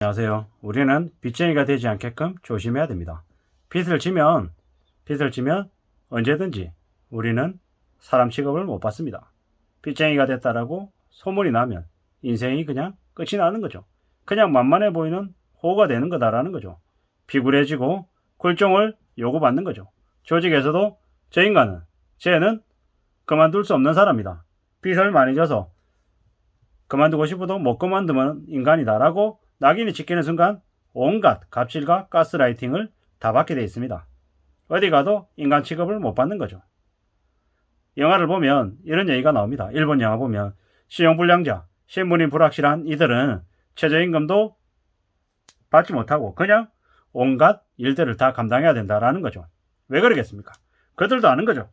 자세요. 우리는 빚쟁이가 되지 않게끔 조심해야 됩니다. 빚을 지면 언제든지 우리는 사람 취급을 못 받습니다. 빚쟁이가 됐다라고 소문이 나면 인생이 그냥 끝이 나는 거죠. 그냥 만만해 보이는 호가 되는 거다라는 거죠. 비굴해지고 굴종을 요구받는 거죠. 조직에서도 쟤는 그만둘 수 없는 사람이다. 빚을 많이 져서 그만두고 싶어도 못 그만두면 인간이다라고 낙인이 찍히는 순간 온갖 갑질과 가스라이팅을 다 받게 되어 있습니다. 어디 가도 인간 취급을 못 받는 거죠. 영화를 보면 이런 얘기가 나옵니다. 일본 영화 보면 신용불량자, 신분이 불확실한 이들은 최저임금도 받지 못하고 그냥 온갖 일들을 다 감당해야 된다라는 거죠. 왜 그러겠습니까? 그들도 아는 거죠.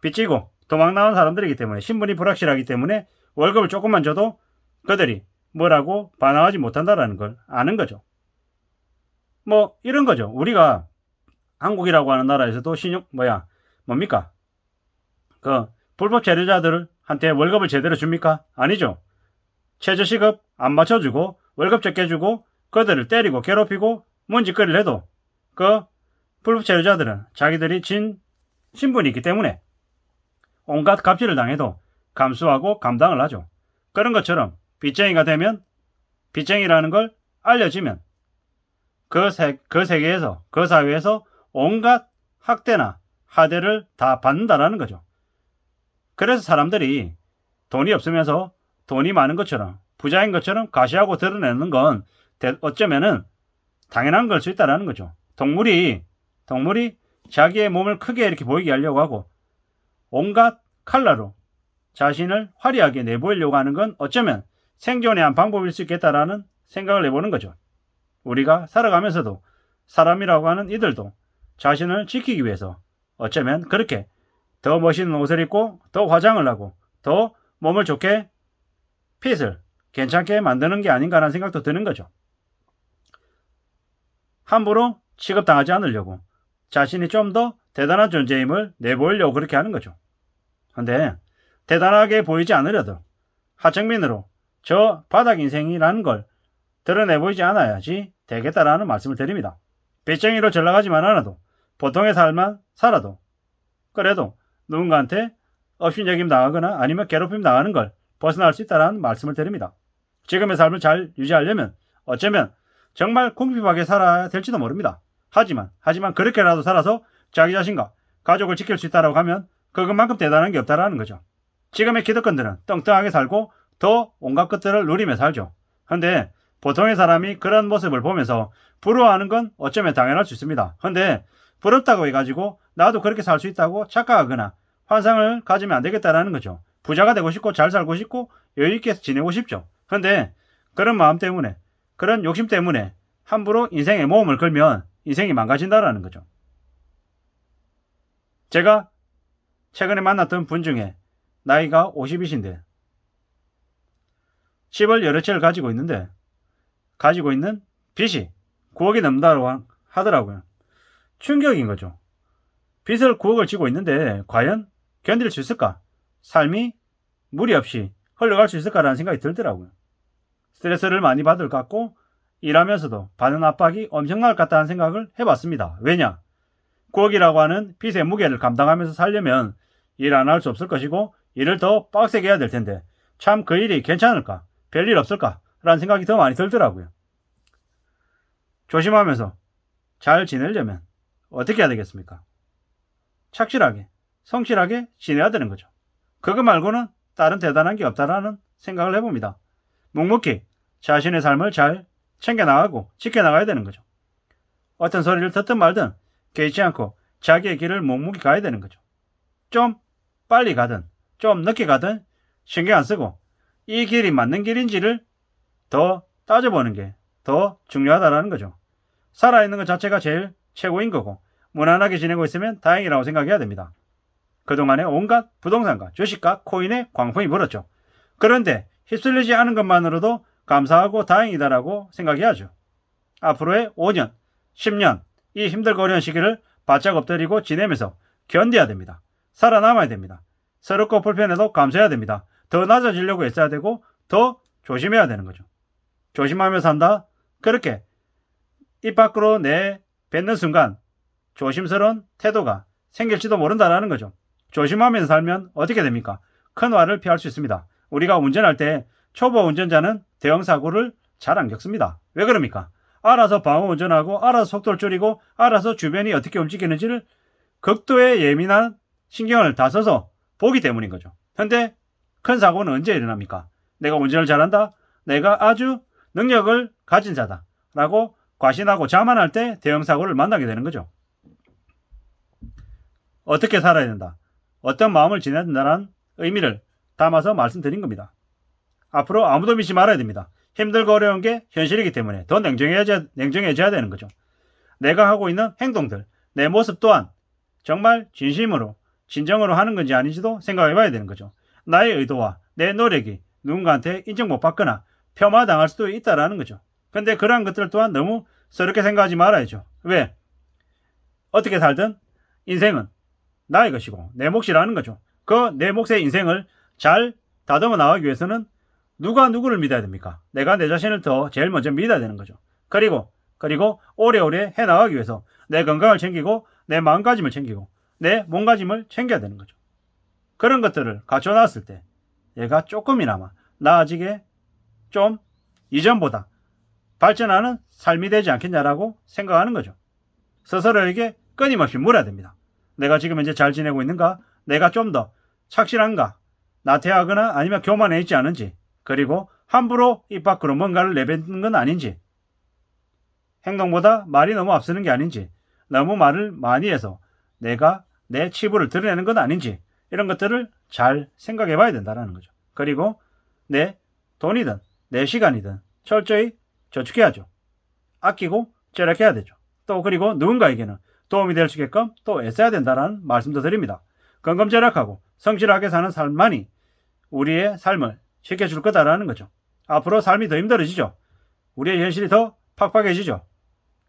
빚지고 도망 나온 사람들이기 때문에 신분이 불확실하기 때문에 월급을 조금만 줘도 그들이 뭐라고 반항하지 못한다라는 걸 아는 거죠. 뭐 이런 거죠. 우리가 한국이라고 하는 나라에서도 뭡니까? 그 불법 체류자들한테 월급을 제대로 줍니까? 아니죠. 최저시급 안 맞춰주고 월급 적게 주고 그들을 때리고 괴롭히고 문짓거리를 해도 그 불법 체류자들은 자기들이 진 신분이 있기 때문에 온갖 갑질을 당해도 감수하고 감당을 하죠. 그런 것처럼 빚쟁이가 되면 빚쟁이라는 걸 알려지면 그 세계에서 그 사회에서 온갖 학대나 하대를 다 받는다라는 거죠. 그래서 사람들이 돈이 없으면서 돈이 많은 것처럼 부자인 것처럼 가시하고 드러내는 건 어쩌면은 당연한 걸 수 있다라는 거죠. 동물이 자기의 몸을 크게 이렇게 보이게 하려고 하고 온갖 칼라로 자신을 화려하게 내보이려고 하는 건 어쩌면 생존의 한 방법일 수 있겠다라는 생각을 해보는 거죠. 우리가 살아가면서도 사람이라고 하는 이들도 자신을 지키기 위해서 어쩌면 그렇게 더 멋있는 옷을 입고 더 화장을 하고 더 몸을 좋게 핏을 괜찮게 만드는 게 아닌가라는 생각도 드는 거죠. 함부로 취급당하지 않으려고 자신이 좀 더 대단한 존재임을 내보이려고 그렇게 하는 거죠. 근데 대단하게 보이지 않으려도 하청민으로 저 바닥 인생이라는 걸 드러내 보이지 않아야지 되겠다라는 말씀을 드립니다. 빚쟁이로 전락하지만 않아도 보통의 삶만 살아도 그래도 누군가한테 업신여김 당하거나 아니면 괴롭힘 당하는 걸 벗어날 수 있다는 말씀을 드립니다. 지금의 삶을 잘 유지하려면 어쩌면 정말 궁핍하게 살아야 될지도 모릅니다. 하지만 그렇게라도 살아서 자기 자신과 가족을 지킬 수 있다고 하면 그것만큼 대단한 게 없다라는 거죠. 지금의 기득권들은 떵떵하게 살고 더 온갖 것들을 누리며 살죠. 근데 보통의 사람이 그런 모습을 보면서 부러워하는 건 어쩌면 당연할 수 있습니다. 근데 부럽다고 해가지고 나도 그렇게 살 수 있다고 착각하거나 환상을 가지면 안 되겠다라는 거죠. 부자가 되고 싶고 잘 살고 싶고 여유있게 지내고 싶죠. 근데 그런 마음 때문에 그런 욕심 때문에 함부로 인생의 모험을 걸면 인생이 망가진다라는 거죠. 제가 최근에 만났던 분 중에 나이가 50이신데 집을 여러 채를 가지고 있는 빚이 9억이 넘는다고 하더라고요. 충격인 거죠. 빚을 9억을 지고 있는데 과연 견딜 수 있을까? 삶이 무리 없이 흘러갈 수 있을까라는 생각이 들더라고요. 스트레스를 많이 받을 것 같고 일하면서도 받는 압박이 엄청날 것 같다는 생각을 해봤습니다. 왜냐? 9억이라고 하는 빚의 무게를 감당하면서 살려면 일 안 할 수 없을 것이고 일을 더 빡세게 해야 될 텐데 참 그 일이 괜찮을까? 별일 없을까? 라는 생각이 더 많이 들더라고요. 조심하면서 잘 지내려면 어떻게 해야 되겠습니까? 착실하게, 성실하게 지내야 되는 거죠. 그거 말고는 다른 대단한 게 없다라는 생각을 해봅니다. 묵묵히 자신의 삶을 잘 챙겨나가고 지켜나가야 되는 거죠. 어떤 소리를 듣든 말든 개의치 않고 자기의 길을 묵묵히 가야 되는 거죠. 좀 빨리 가든 좀 늦게 가든 신경 안 쓰고 이 길이 맞는 길인지를 더 따져보는 게 더 중요하다라는 거죠. 살아있는 것 자체가 제일 최고인 거고 무난하게 지내고 있으면 다행이라고 생각해야 됩니다. 그동안에 온갖 부동산과 주식과 코인에 광풍이 불었죠. 그런데 휩쓸리지 않은 것만으로도 감사하고 다행이다라고 생각해야죠. 앞으로의 5년, 10년 이 힘들고 어려운 시기를 바짝 엎드리고 지내면서 견뎌야 됩니다. 살아남아야 됩니다. 서럽고 불편해도 감수해야 됩니다. 더 낮아지려고 애써야 되고 더 조심해야 되는 거죠. 조심하며 산다. 그렇게 입 밖으로 내뱉는 순간 조심스러운 태도가 생길지도 모른다라는 거죠. 조심하면서 살면 어떻게 됩니까? 큰 화를 피할 수 있습니다. 우리가 운전할 때 초보 운전자는 대형 사고를 잘 안 겪습니다. 왜 그럽니까? 알아서 방어 운전하고 알아서 속도를 줄이고 알아서 주변이 어떻게 움직이는지를 극도의 예민한 신경을 다 써서 보기 때문인 거죠. 근데 큰 사고는 언제 일어납니까? 내가 운전을 잘한다? 내가 아주 능력을 가진 자다 라고 과신하고 자만할 때 대형 사고를 만나게 되는 거죠. 어떻게 살아야 된다? 어떤 마음을 지내야 된다는 의미를 담아서 말씀드린 겁니다. 앞으로 아무도 믿지 말아야 됩니다. 힘들고 어려운 게 현실이기 때문에 더 냉정해져야 되는 거죠. 내가 하고 있는 행동들, 내 모습 또한 정말 진심으로 진정으로 하는 건지 아닌지도 생각해 봐야 되는 거죠. 나의 의도와 내 노력이 누군가한테 인정 못 받거나 폄하당할 수도 있다라는 거죠. 근데 그러한 것들 또한 너무 서럽게 생각하지 말아야죠. 왜? 어떻게 살든 인생은 나의 것이고 내 몫이라는 거죠. 그 내 몫의 인생을 잘 다듬어 나가기 위해서는 누가 누구를 믿어야 됩니까? 내가 내 자신을 더 제일 먼저 믿어야 되는 거죠. 그리고 오래오래 해나가기 위해서 내 건강을 챙기고 내 마음가짐을 챙기고 내 몸가짐을 챙겨야 되는 거죠. 그런 것들을 갖춰놨을 때 얘가 조금이나마 나아지게 좀 이전보다 발전하는 삶이 되지 않겠냐라고 생각하는 거죠. 스스로에게 끊임없이 물어야 됩니다. 내가 지금 현재 잘 지내고 있는가? 내가 좀 더 착실한가? 나태하거나 아니면 교만해 있지 않은지, 그리고 함부로 입 밖으로 뭔가를 내뱉는 건 아닌지, 행동보다 말이 너무 앞서는 게 아닌지, 너무 말을 많이 해서 내가 내 치부를 드러내는 건 아닌지, 이런 것들을 잘 생각해 봐야 된다는 거죠. 그리고 내 돈이든 내 시간이든 철저히 저축해야죠. 아끼고 절약해야 되죠. 또 그리고 누군가에게는 도움이 될 수 있게끔 또 애써야 된다는 말씀도 드립니다. 건검절약하고 성실하게 사는 삶만이 우리의 삶을 지켜줄 거다라는 거죠. 앞으로 삶이 더 힘들어지죠. 우리의 현실이 더 팍팍해지죠.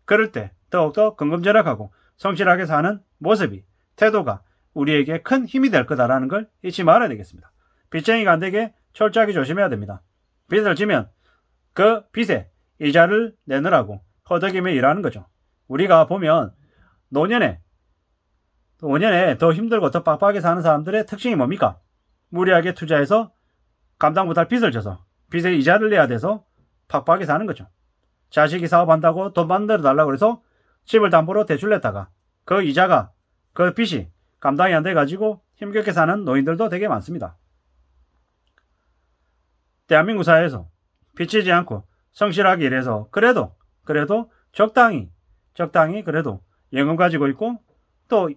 그럴 때 더욱더 건검절약하고 성실하게 사는 모습이, 태도가 우리에게 큰 힘이 될 거다라는 걸 잊지 말아야 되겠습니다. 빚쟁이가 안 되게 철저하게 조심해야 됩니다. 빚을 지면 그 빚에 이자를 내느라고 허덕이며 일하는 거죠. 우리가 보면 노년에 더 힘들고 더 빡빡하게 사는 사람들의 특징이 뭡니까? 무리하게 투자해서 감당 못할 빚을 져서 빚에 이자를 내야 돼서 팍팍하게 사는 거죠. 자식이 사업한다고 돈 만들어 달라고 해서 집을 담보로 대출 냈다가 그 이자가, 그 빚이 감당이 안 돼가지고 힘겹게 사는 노인들도 되게 많습니다. 대한민국 사회에서 빚지지 않고 성실하게 일해서 그래도 적당히 그래도 연금 가지고 있고 또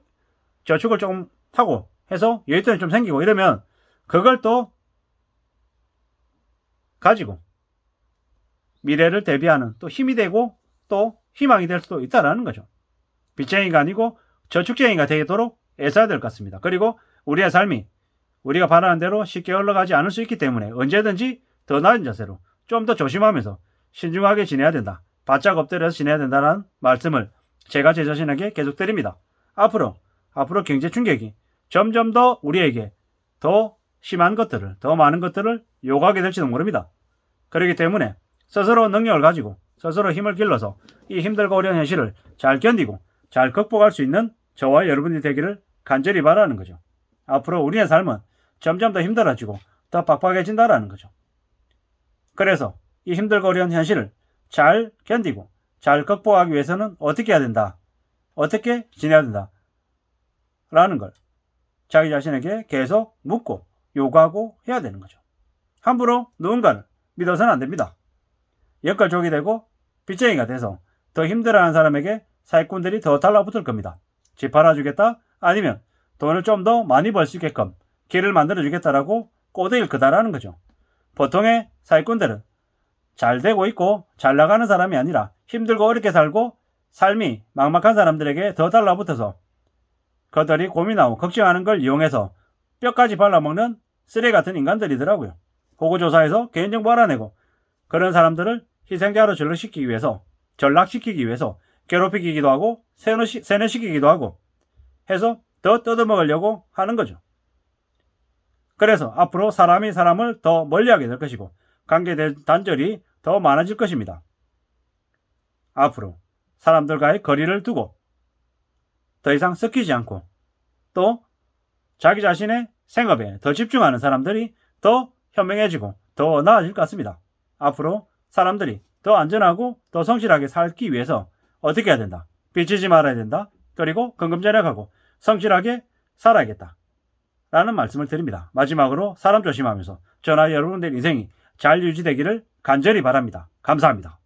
저축을 조금 하고 해서 여윳돈이 좀 생기고 이러면 그걸 또 가지고 미래를 대비하는 또 힘이 되고 또 희망이 될 수도 있다는 거죠. 빚쟁이가 아니고 저축쟁이가 되도록 애써야 될 것 같습니다. 그리고 우리의 삶이 우리가 바라는 대로 쉽게 흘러가지 않을 수 있기 때문에 언제든지 더 나은 자세로 좀 더 조심하면서 신중하게 지내야 된다. 바짝 엎드려서 지내야 된다는 말씀을 제가 제 자신에게 계속 드립니다. 앞으로 경제 충격이 점점 더 우리에게 더 심한 것들을, 더 많은 것들을 요구하게 될지도 모릅니다. 그렇기 때문에 스스로 능력을 가지고 스스로 힘을 길러서 이 힘들고 어려운 현실을 잘 견디고 잘 극복할 수 있는 저와 여러분이 되기를 간절히 바라는 거죠. 앞으로 우리의 삶은 점점 더 힘들어지고 더 빡빡해진다라는 거죠. 그래서 이 힘들고 어려운 현실을 잘 견디고 잘 극복하기 위해서는 어떻게 해야 된다? 어떻게 지내야 된다? 라는 걸 자기 자신에게 계속 묻고 요구하고 해야 되는 거죠. 함부로 누군가를 믿어서는 안 됩니다. 역할족이 되고 빚쟁이가 돼서 더 힘들어하는 사람에게 사기꾼들이 더 달라붙을 겁니다. 집 팔아주겠다? 아니면 돈을 좀 더 많이 벌 수 있게끔 길을 만들어주겠다라고 꼬드길 거다라는 거죠. 보통의 사기꾼들은 잘 되고 있고 잘 나가는 사람이 아니라 힘들고 어렵게 살고 삶이 막막한 사람들에게 더 달라붙어서 그들이 고민하고 걱정하는 걸 이용해서 뼈까지 발라먹는 쓰레기 같은 인간들이더라고요. 보고조사에서 개인정보 알아내고 그런 사람들을 희생자로 전락시키기 위해서 괴롭히기도 하고 세뇌시키기도 하고 해서 더 뜯어먹으려고 하는 거죠. 그래서 앞으로 사람이 사람을 더 멀리하게 될 것이고 관계 단절이 더 많아질 것입니다. 앞으로 사람들과의 거리를 두고 더 이상 섞이지 않고 또 자기 자신의 생업에 더 집중하는 사람들이 더 현명해지고 더 나아질 것 같습니다. 앞으로 사람들이 더 안전하고 더 성실하게 살기 위해서 어떻게 해야 된다? 빚지지 말아야 된다. 그리고 건금절약하고 성실하게 살아야겠다. 라는 말씀을 드립니다. 마지막으로 사람 조심하면서 저나 여러분들 인생이 잘 유지되기를 간절히 바랍니다. 감사합니다.